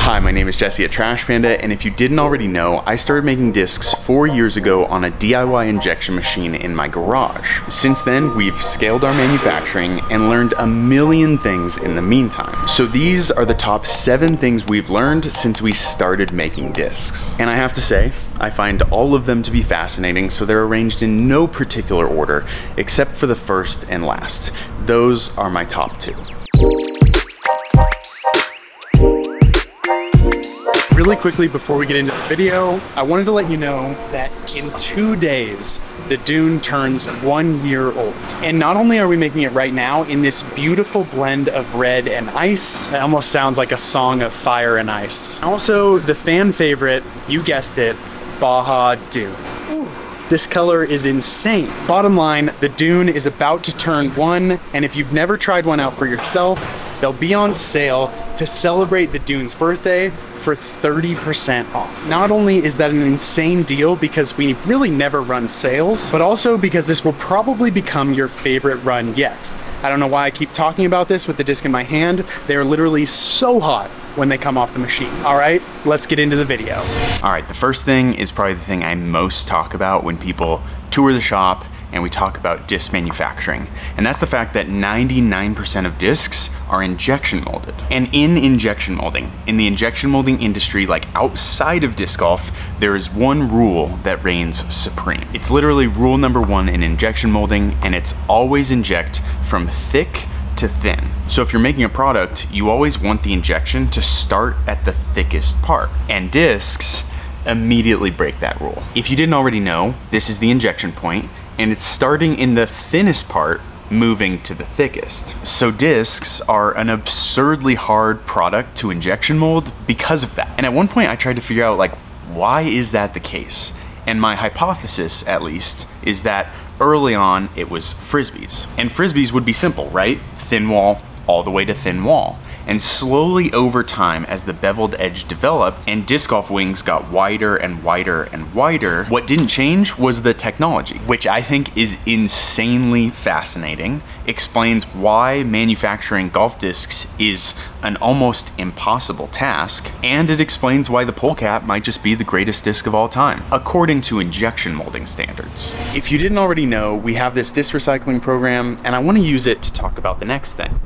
Hi, my name is Jesse at Trash Panda, and if you didn't already know, I started making discs 4 years ago on a DIY injection machine in my garage. Since then, we've scaled our manufacturing and learned a million things in the meantime. So these are the top 7 things we've learned since we started making discs. And I have to say, I find all of them to be fascinating, so they're arranged in no particular order, except for the first and last. Those are my top 2. Really quickly before we get into the video, I wanted to let you know that in 2 days, the DUNE turns 1 year old. And not only are we making it right now in this beautiful blend of red and ice, it almost sounds like a song of fire and ice. Also, the fan favorite, you guessed it, Baja DUNE. This color is insane. Bottom line, the DUNE is about to turn 1, and if you've never tried one out for yourself, they'll be on sale to celebrate the DUNE's birthday for 30% off. Not only is that an insane deal because we really never run sales, but also because this will probably become your favorite run yet. I don't know why I keep talking about this with the disc in my hand. They're literally so hot when they come off the machine. All right, let's get into the video. All right, the first thing is probably the thing I most talk about when people tour the shop and we talk about disc manufacturing. And that's the fact that 99% of discs are injection molded. And in injection molding, in the injection molding industry, like outside of disc golf, there is one rule that reigns supreme. It's literally rule number 1 in injection molding, and it's always inject from thick to thin. So if you're making a product, you always want the injection to start at the thickest part. And discs immediately break that rule. If you didn't already know, this is the injection point, and it's starting in the thinnest part, moving to the thickest. So discs are an absurdly hard product to injection mold because of that. And at one point I tried to figure out, like, why is that the case? And my hypothesis, at least, is that early on it was Frisbees. And Frisbees would be simple, right? Thin wall, all the way to thin wall. And slowly over time, as the beveled edge developed and disc golf wings got wider and wider and wider, what didn't change was the technology, which I think is insanely fascinating, explains why manufacturing golf discs is an almost impossible task, and it explains why the Polecat might just be the greatest disc of all time, according to injection molding standards. If you didn't already know, we have this disc recycling program, and I want to use it to talk about the next thing.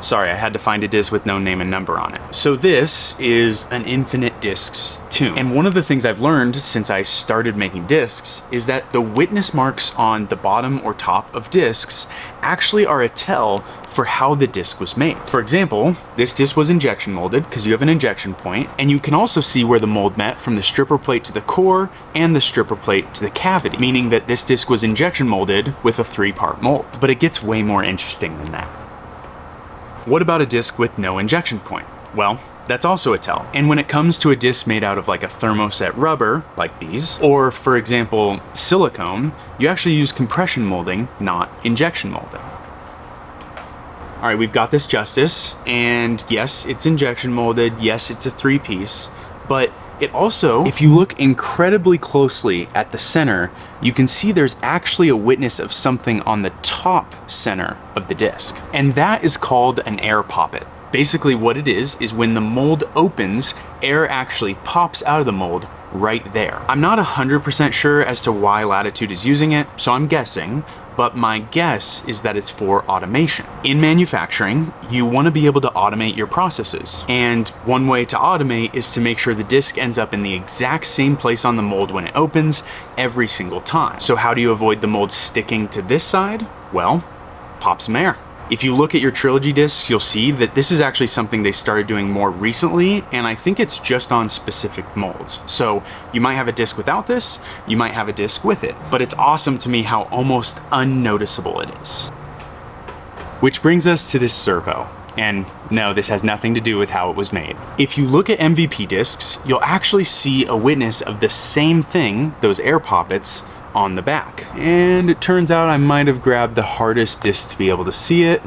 Sorry, I had to find a disc with no name and number on it. So this is an infinite discs tune. And one of the things I've learned since I started making discs is that the witness marks on the bottom or top of discs actually are a tell for how the disc was made. For example, this disc was injection molded because you have an injection point, and you can also see where the mold met from the stripper plate to the core and the stripper plate to the cavity, meaning that this disc was injection molded with a 3-part mold. But it gets way more interesting than that. What about a disc with no injection point? Well, that's also a tell. And when it comes to a disc made out of like a thermoset rubber, like these, or for example, silicone, you actually use compression molding, not injection molding. All right, we've got this Justice, and yes, it's injection molded, yes, it's a 3-piece, but it also, if you look incredibly closely at the center, you can see there's actually a witness of something on the top center of the disc. And that is called an air poppet. Basically what it is when the mold opens, air actually pops out of the mold right there. I'm not 100% sure as to why Latitude is using it, so I'm guessing, but my guess is that it's for automation. In manufacturing, you want to be able to automate your processes. And one way to automate is to make sure the disc ends up in the exact same place on the mold when it opens every single time. So how do you avoid the mold sticking to this side? Well, pop some air. If you look at your Trilogy discs, you'll see that this is actually something they started doing more recently, and I think it's just on specific molds. So you might have a disc without this, you might have a disc with it, but it's awesome to me how almost unnoticeable it is. Which brings us to this servo. And no, this has nothing to do with how it was made. If you look at MVP discs, you'll actually see a witness of the same thing, those air poppets, on the back. And it turns out I might have grabbed the hardest disc to be able to see it.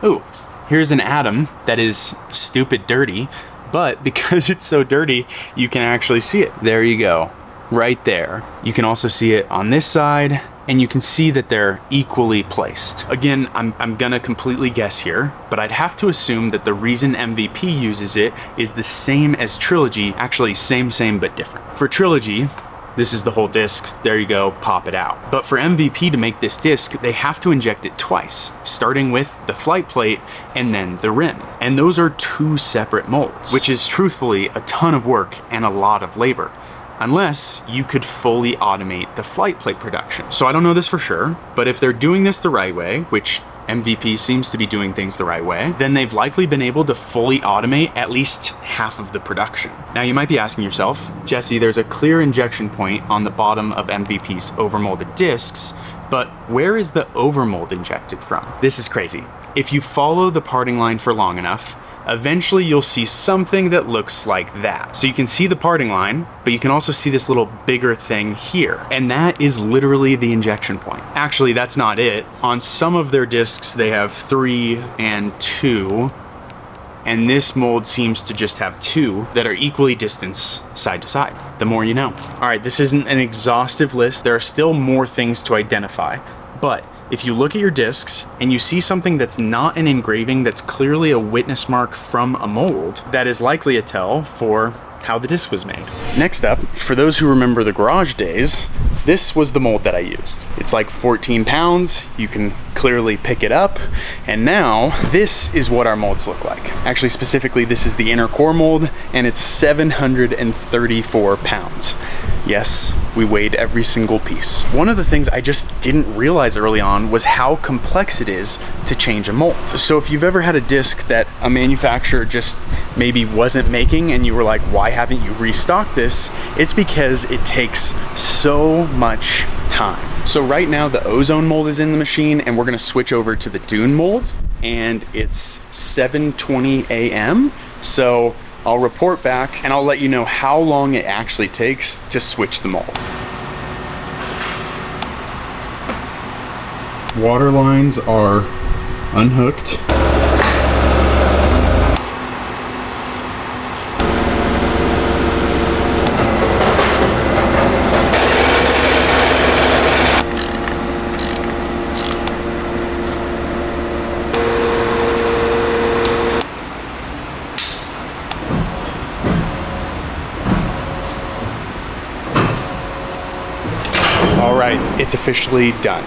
Oh, here's an atom that is stupid dirty, but because it's so dirty, you can actually see it. There you go, right there. You can also see it on this side and you can see that they're equally placed. Again, I'm gonna completely guess here, but I'd have to assume that the reason MVP uses it is the same as Trilogy, actually same but different. For Trilogy, this is the whole disc, there you go, pop it out. But for MVP to make this disc, they have to inject it twice, starting with the flight plate and then the rim. And those are two separate molds, which is truthfully a ton of work and a lot of labor, unless you could fully automate the flight plate production. So I don't know this for sure, but if they're doing this the right way, which MVP seems to be doing things the right way, then they've likely been able to fully automate at least half of the production. Now you might be asking yourself, Jesse, there's a clear injection point on the bottom of MVP's overmolded discs, but where is the overmold injected from? This is crazy. If you follow the parting line for long enough, eventually you'll see something that looks like that. So you can see the parting line, but you can also see this little bigger thing here. And that is literally the injection point. Actually, that's not it. On some of their discs, they have 3 and 2. And this mold seems to just have 2 that are equally distanced side to side. The more you know. All right, this isn't an exhaustive list. There are still more things to identify, but if you look at your discs and you see something that's not an engraving, that's clearly a witness mark from a mold, that is likely a tell for how the disc was made. Next up, for those who remember the garage days, this was the mold that I used. It's like 14 pounds, you can clearly pick it up, and now this is what our molds look like. Actually, specifically, this is the inner core mold, and it's 734 pounds. Yes, we weighed every single piece. One of the things I just didn't realize early on was how complex it is to change a mold. So if you've ever had a disc that a manufacturer just maybe wasn't making and you were like, why haven't you restocked this? It's because it takes so much time. So right now the ozone mold is in the machine and we're gonna switch over to the DUNE mold, and it's 7:20 a.m. So I'll report back and I'll let you know how long it actually takes to switch the mold. Water lines are unhooked. All right, it's officially done.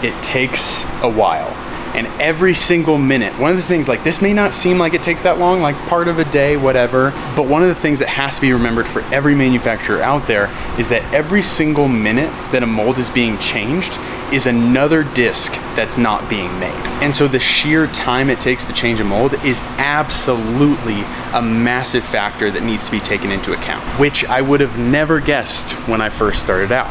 It takes a while, and every single minute, one of the things, like, this may not seem like it takes that long, like part of a day, whatever, but one of the things that has to be remembered for every manufacturer out there is that every single minute that a mold is being changed is another disc that's not being made. And so the sheer time it takes to change a mold is absolutely a massive factor that needs to be taken into account, which I would have never guessed when I first started out.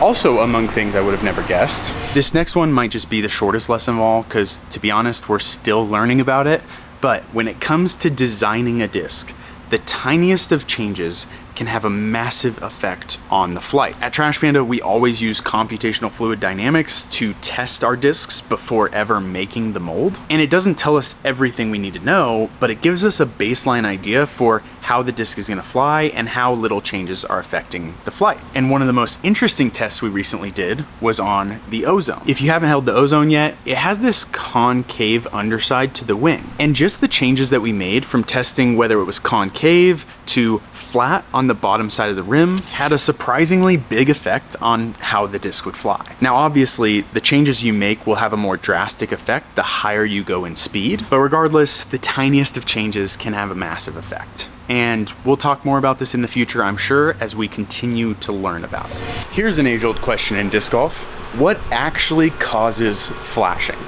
Also, among things I would have never guessed, this next one might just be the shortest lesson of all, because to be honest, we're still learning about it. But when it comes to designing a disc, the tiniest of changes can have a massive effect on the flight. At Trash Panda, we always use computational fluid dynamics to test our discs before ever making the mold. And it doesn't tell us everything we need to know, but it gives us a baseline idea for how the disc is gonna fly and how little changes are affecting the flight. And one of the most interesting tests we recently did was on the ozone. If you haven't held the ozone yet, it has this concave underside to the wing. And just the changes that we made from testing whether it was concave to flat on the bottom side of the rim had a surprisingly big effect on how the disc would fly. Now, obviously, the changes you make will have a more drastic effect the higher you go in speed, but regardless, the tiniest of changes can have a massive effect. And we'll talk more about this in the future, I'm sure, as we continue to learn about it. Here's an age-old question in disc golf. What actually causes flashing?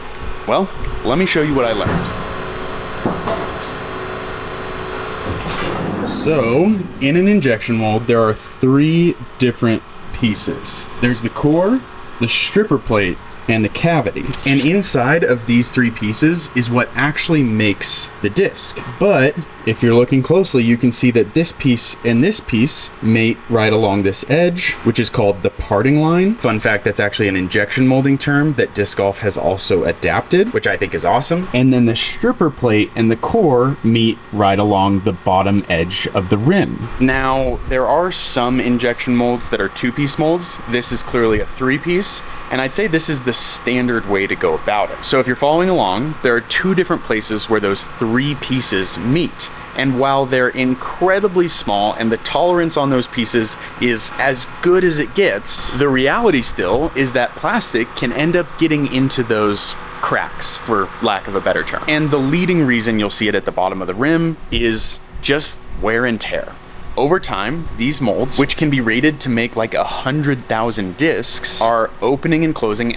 Well, let me show you what I learned. So, in an injection mold, there are 3 different pieces. There's the core, the stripper plate, and the cavity. And inside of these three pieces is what actually makes the disc. But if you're looking closely, you can see that this piece and this piece mate right along this edge, which is called the parting line. Fun fact, that's actually an injection molding term that disc golf has also adapted, which I think is awesome. And then the stripper plate and the core meet right along the bottom edge of the rim. Now, there are some injection molds that are two-piece molds. This is clearly a three-piece, and I'd say this is the standard way to go about it. So if you're following along, there are two different places where those three pieces meet. And while they're incredibly small and the tolerance on those pieces is as good as it gets, the reality still is that plastic can end up getting into those cracks, for lack of a better term. And the leading reason you'll see it at the bottom of the rim is just wear and tear. Over time, these molds, which can be rated to make like 100,000 discs, are opening and closing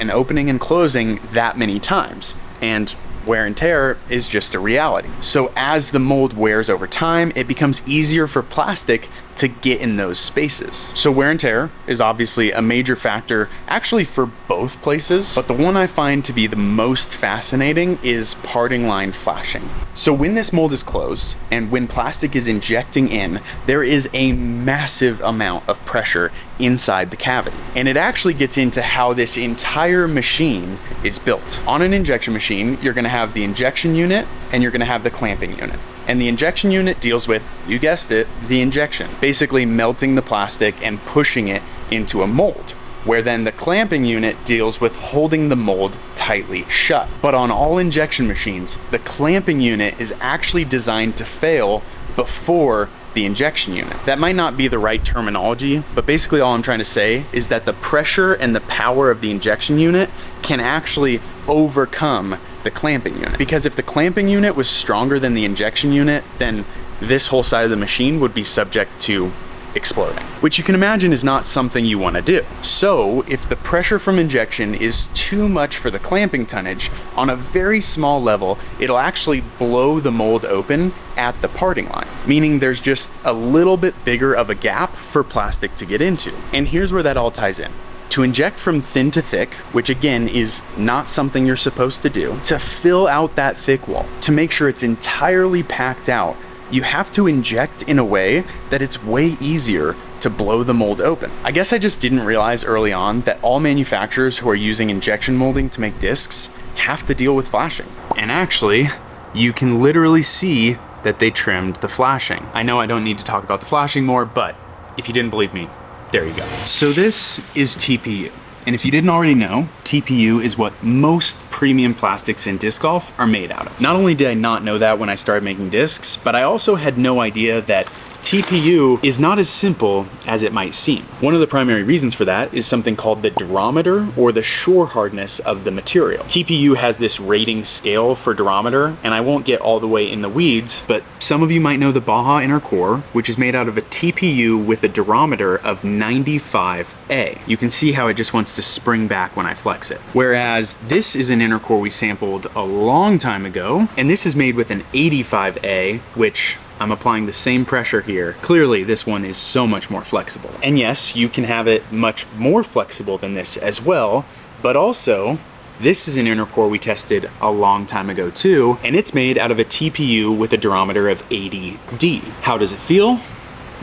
that many times. And wear and tear is just a reality. So as the mold wears over time, it becomes easier for plastic to get in those spaces. So wear and tear is obviously a major factor actually for both places, but the one I find to be the most fascinating is parting line flashing. So when this mold is closed and when plastic is injecting in, there is a massive amount of pressure inside the cavity. And it actually gets into how this entire machine is built. On an injection machine, you're gonna have the injection unit and you're gonna have the clamping unit. And the injection unit deals with, you guessed it, the injection. Basically melting the plastic and pushing it into a mold, where then the clamping unit deals with holding the mold tightly shut. But on all injection machines, the clamping unit is actually designed to fail before the injection unit. That might not be the right terminology, but basically all I'm trying to say is that the pressure and the power of the injection unit can actually overcome the clamping unit. Because if the clamping unit was stronger than the injection unit, then this whole side of the machine would be subject to exploding, which you can imagine is not something you want to do. So if the pressure from injection is too much for the clamping tonnage, on a very small level, it'll actually blow the mold open at the parting line, meaning there's just a little bit bigger of a gap for plastic to get into. And here's where that all ties in. To inject from thin to thick, which again is not something you're supposed to do, to fill out that thick wall, to make sure it's entirely packed out, you have to inject in a way that it's way easier to blow the mold open. I guess I just didn't realize early on that all manufacturers who are using injection molding to make discs have to deal with flashing. And actually, you can literally see that they trimmed the flashing. I know I don't need to talk about the flashing more, but if you didn't believe me, there you go. So this is TPU. And if you didn't already know, TPU is what most premium plastics in disc golf are made out of. Not only did I not know that when I started making discs, but I also had no idea that TPU is not as simple as it might seem. One of the primary reasons for that is something called the durometer, or the shore hardness of the material. TPU has this rating scale for durometer, and I won't get all the way in the weeds, but some of you might know the Baja inner core, which is made out of a TPU with a durometer of 95A. You can see how it just wants to spring back when I flex it. Whereas this is an inner core we sampled a long time ago, and this is made with an 85A, which I'm applying the same pressure here. Clearly, this one is so much more flexible. And yes, you can have it much more flexible than this as well, but also, this is an inner core we tested a long time ago too, and it's made out of a TPU with a durometer of 80D. How does it feel?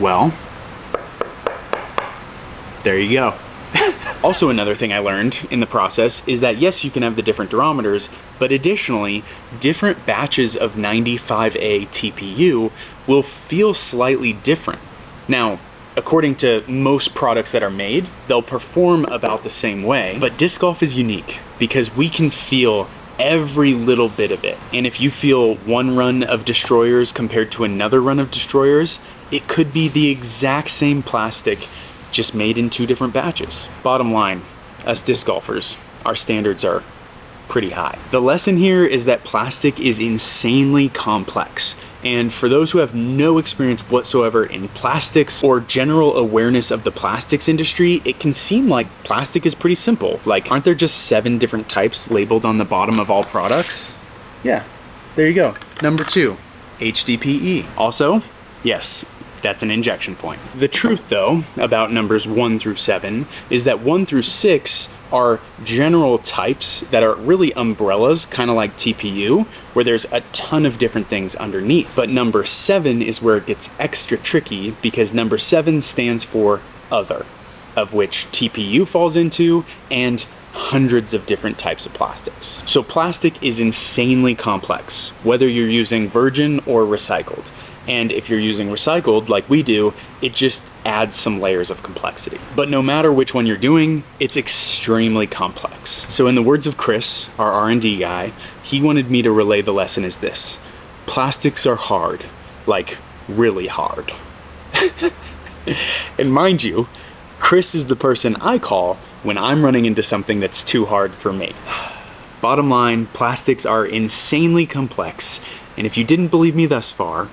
Well, there you go. Also, another thing I learned in the process is that yes, you can have the different durometers, but additionally, different batches of 95A TPU will feel slightly different. Now, according to most products that are made, they'll perform about the same way, but disc golf is unique because we can feel every little bit of it. And if you feel one run of destroyers compared to another run of destroyers, it could be the exact same plastic, just made in two different batches. Bottom line, us disc golfers, our standards are pretty high. The lesson here is that plastic is insanely complex. And for those who have no experience whatsoever in plastics or general awareness of the plastics industry, it can seem like plastic is pretty simple. Like, aren't there just 7 different types labeled on the bottom of all products? Yeah, there you go. Number 2, HDPE. Also, yes, that's an injection point. The truth though about numbers 1 through 7 is that 1 through 6 are general types that are really umbrellas, kind of like TPU, where there's a ton of different things underneath. But number 7 is where it gets extra tricky, because number 7 stands for other, of which TPU falls into, and hundreds of different types of plastics. So plastic is insanely complex, whether you're using virgin or recycled. And if you're using recycled like we do, it just adds some layers of complexity. But no matter which one you're doing, it's extremely complex. So in the words of Chris, our R&D guy, he wanted me to relay the lesson as this: plastics are hard, like really hard. And mind you, Chris is the person I call when I'm running into something that's too hard for me. Bottom line, plastics are insanely complex. And if you didn't believe me thus far,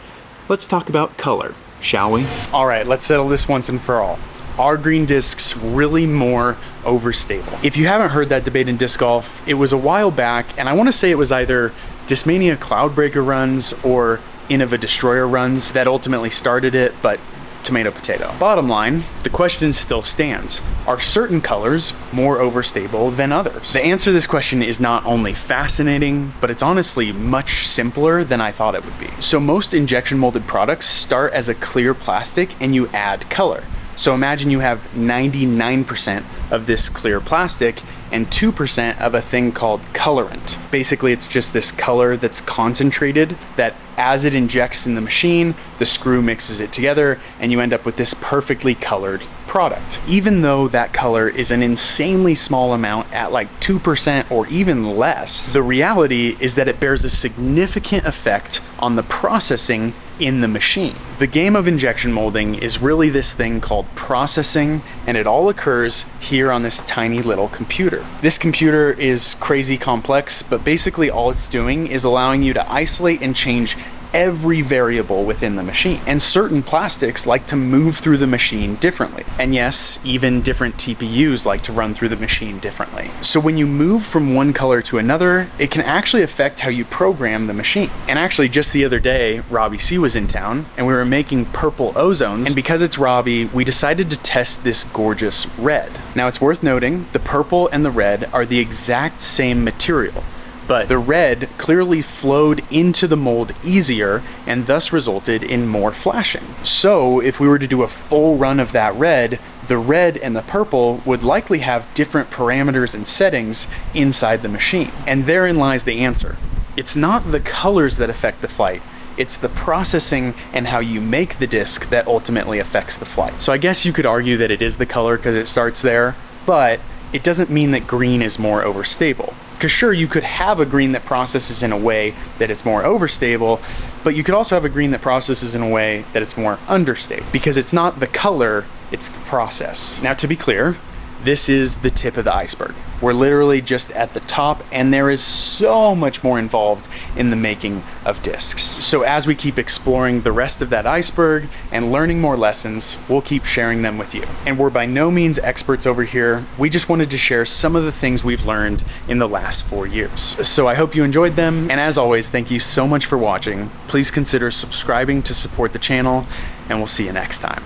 let's talk about color, shall we? All right, let's settle this once and for all. Are green discs really more overstable? If you haven't heard that debate in disc golf, it was a while back, and I want to say it was either Discmania Cloudbreaker runs or Innova Destroyer runs that ultimately started it, but tomato potato. Bottom line, the question still stands. Are certain colors more overstable than others? The answer to this question is not only fascinating, but it's honestly much simpler than I thought it would be. So most injection molded products start as a clear plastic and you add color. So imagine you have 99% of this clear plastic and 2% of a thing called colorant. Basically, it's just this color that's concentrated that as it injects in the machine, the screw mixes it together and you end up with this perfectly colored product. Even though that color is an insanely small amount at like 2% or even less, the reality is that it bears a significant effect on the processing in the machine. The game of injection molding is really this thing called processing, and it all occurs here on this tiny little computer. This computer is crazy complex, but basically all it's doing is allowing you to isolate and change every variable within the machine. And certain plastics like to move through the machine differently. And yes, even different TPUs like to run through the machine differently. So when you move from one color to another, it can actually affect how you program the machine. And actually just the other day, Robbie C was in town and we were making purple ozones. And because it's Robbie, we decided to test this gorgeous red. Now it's worth noting, the purple and the red are the exact same material, but the red clearly flowed into the mold easier and thus resulted in more flashing. So if we were to do a full run of that red, the red and the purple would likely have different parameters and settings inside the machine. And therein lies the answer. It's not the colors that affect the flight, it's the processing and how you make the disc that ultimately affects the flight. So I guess you could argue that it is the color because it starts there, but it doesn't mean that green is more overstable. Because sure, you could have a green that processes in a way that is more overstable, but you could also have a green that processes in a way that it's more understable. Because it's not the color, it's the process. Now to be clear, this is the tip of the iceberg. We're literally just at the top, and there is so much more involved in the making of discs. So as we keep exploring the rest of that iceberg and learning more lessons, we'll keep sharing them with you. And we're by no means experts over here. We just wanted to share some of the things we've learned in the last 4 years. So I hope you enjoyed them. And as always, thank you so much for watching. Please consider subscribing to support the channel, and we'll see you next time.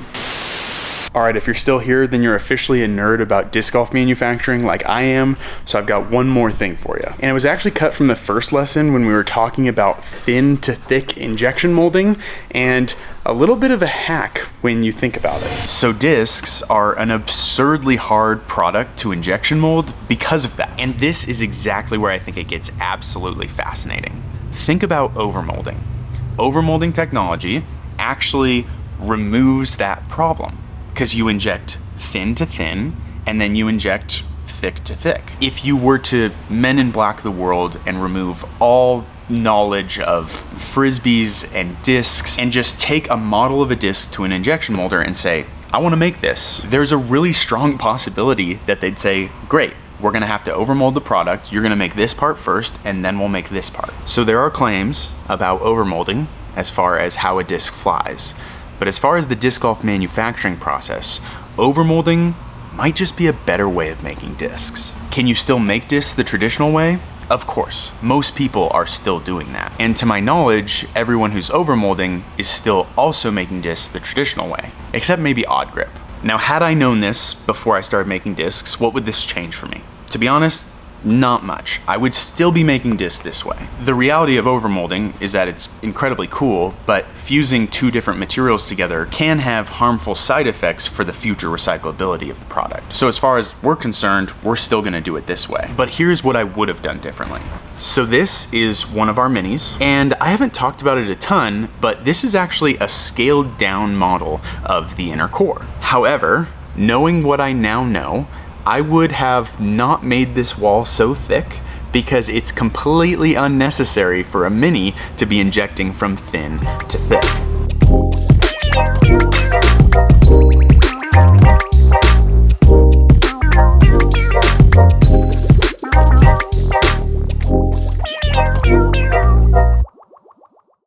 All right, if you're still here, then you're officially a nerd about disc golf manufacturing like I am, so I've got one more thing for you. And it was actually cut from the first lesson when we were talking about thin to thick injection molding, and a little bit of a hack when you think about it. So discs are an absurdly hard product to injection mold because of that. And this is exactly where I think it gets absolutely fascinating. Think about overmolding. Overmolding technology actually removes that problem, because you inject thin to thin and then you inject thick to thick. If you were to Men in Black the world and remove all knowledge of frisbees and discs and just take a model of a disc to an injection molder and say, I want to make this, there's a really strong possibility that they'd say, great, we're going to have to overmold the product. You're going to make this part first and then we'll make this part. So there are claims about overmolding as far as how a disc flies. But as far as the disc golf manufacturing process, overmolding might just be a better way of making discs. Can you still make discs the traditional way? Of course, most people are still doing that. And to my knowledge, everyone who's overmolding is still also making discs the traditional way, except maybe Odd Grip. Now, had I known this before I started making discs, what would this change for me? To be honest, not much. I would still be making discs this way. The reality of overmolding is that it's incredibly cool, but fusing two different materials together can have harmful side effects for the future recyclability of the product. So as far as we're concerned, we're still gonna do it this way. But here's what I would have done differently. So this is one of our minis, and I haven't talked about it a ton, but this is actually a scaled down model of the inner core. However, knowing what I now know, I would have not made this wall so thick because it's completely unnecessary for a mini to be injecting from thin to thick.